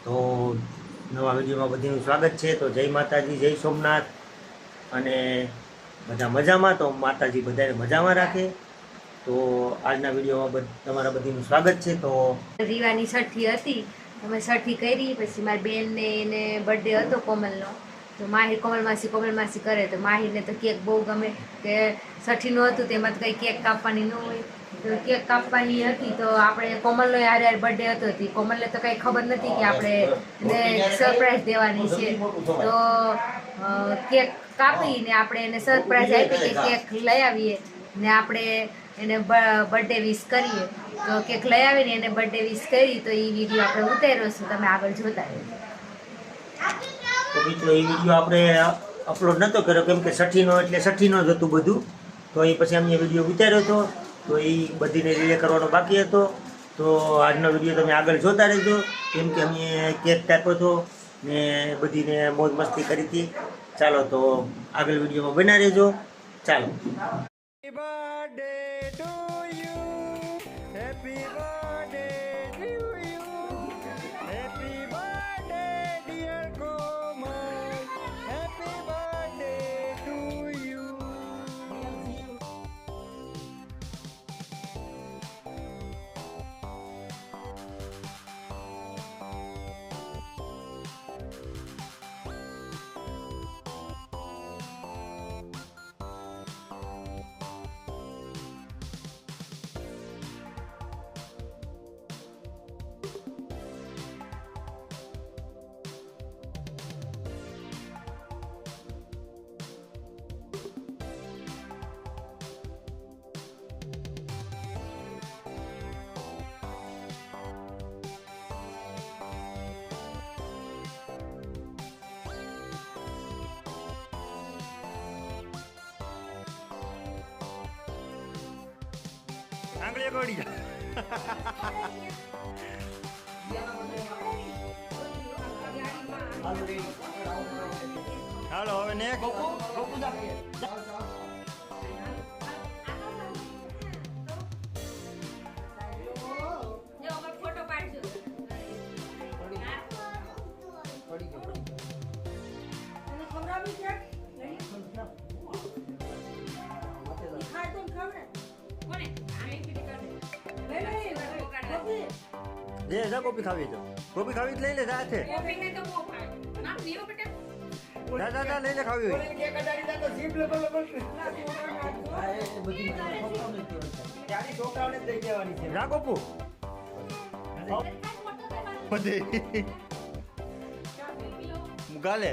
તો નવા વિડીયોમાં બધીનું સ્વાગત છે. તો જય માતાજી, જય સોમનાથ. અને બધા મજામાં? તો માતાજી બધાને મજામાં રાખે. તો આજના વિડીયોમાં તમારા બધીનું સ્વાગત છે. તો રીવાની છઠ્ઠી હતી, અમે છઠ્ઠી કરી. પછી મારી બેનને એને બર્થડે હતો કોમલનો, તો માહિર કોમલ માસી કરે. તો માહિરને તો કેક બહુ ગમે, કે છઠ્ઠીનું હતું તેમાં તો કંઈ કેક કાપવાની ન હોય, તો કેક કાપવાની હતી. તો આપણે કોમલનો યાર બર્થડે હતો, કોમલને તો કંઈ ખબર નથી કે આપણે એને સરપ્રાઈઝ દેવાની છે. તો કેક કાપીને આપણે એને સરપ્રાઈઝ આપી કે કેક લઈ આવીએ ને આપણે એને બર્થડે વિશ કરીએ. તો કેક લઈ આવીને એને બર્થડે વિશ કરી. તો એ વિડીયો આપણે ઉતાર્યો છે, તમે આગળ જોતા રહેજો. તો મિત્રો એ વિડીયો આપણે અપલોડ નહોતો કર્યો, કેમ કે છઠ્ઠીનો એટલે છઠ્ઠીનો જ હતું બધું. તો એ પછી અમે વિડીયો ઉતાર્યો હતો, તો એ બધીને રિલે કરવાનો બાકી હતો. તો આજનો વિડીયો તમે આગળ જોતા રહેજો, કેમ કે અમે કેક કાપ્યો હતો ને બધીને મોજ મસ્તી કરી હતી. ચાલો તો આગળ વિડીયોમાં બના રહેજો. ચાલો. Happy birthday to you, happy birthday to you, happy birthday dear Komal, happy birthday to you. આંગળીએ કોડી જા. હાલો હવે ને જે જા કોપી ખાવી તો કોપી ખાવી લઈ લે સાથે. જા લઈ લે ખાવી હોય. જા કોપુ ગાલે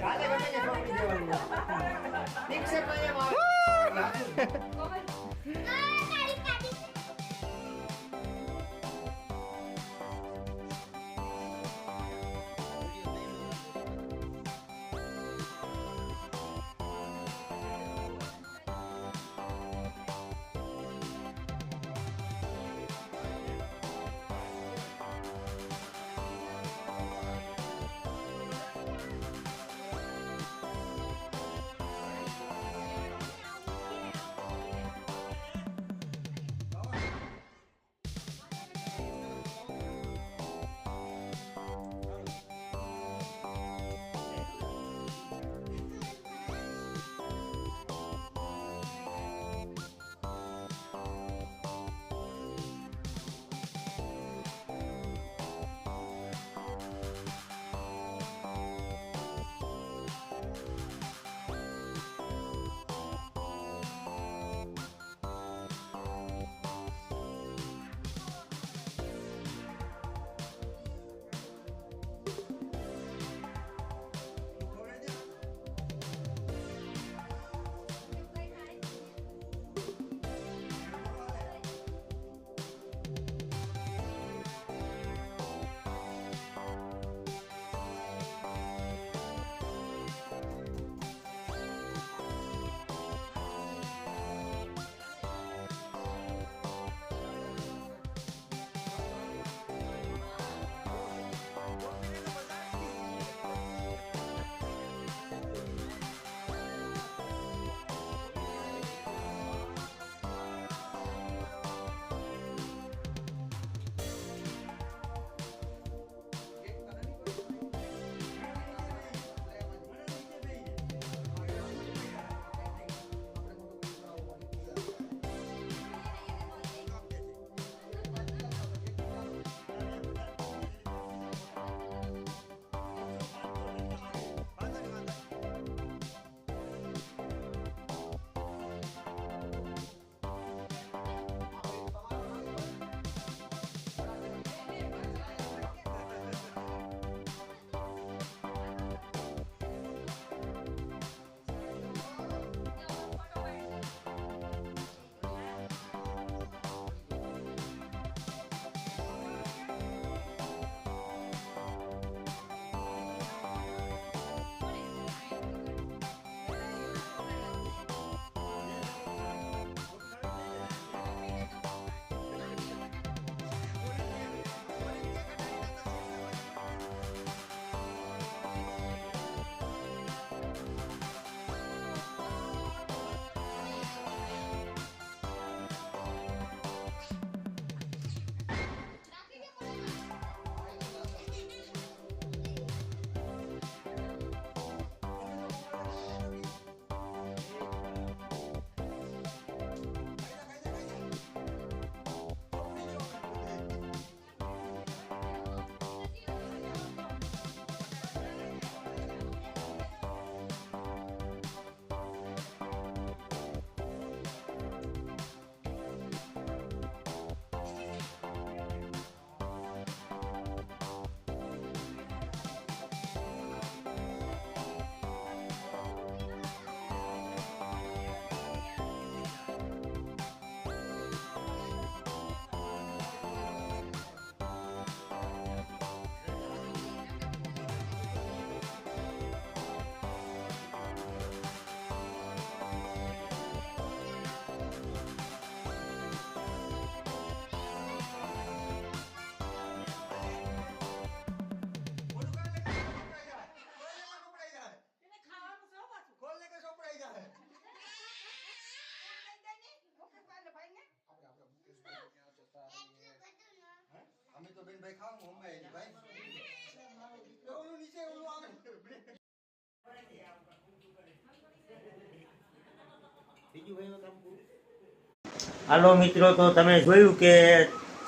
હાલો મિત્રો, તો તમે જોયું કે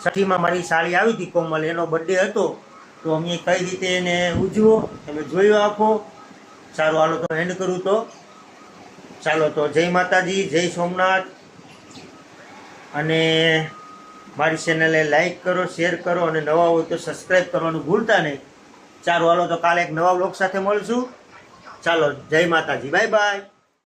છઠ્ઠીમાં મારી સાળી આવી હતી કોમલ, એનો બર્થડે હતો. તો અમે કઈ રીતે એને ઉજવો તમે જોયો આખો. સારું, હાલો તો એન્ડ કરું. તો ચાલો, તો જય માતાજી, જય સોમનાથ. અને મારી ચેનલને લાઈક કરો, શેર કરો, અને નવા હોય તો સબસ્ક્રાઈબ કરવાનું ભૂલતા નહીં. ચાલો, હાલો તો કાલે એક નવા બ્લોગ સાથે મળશું. ચાલો, જય માતાજી, બાય બાય.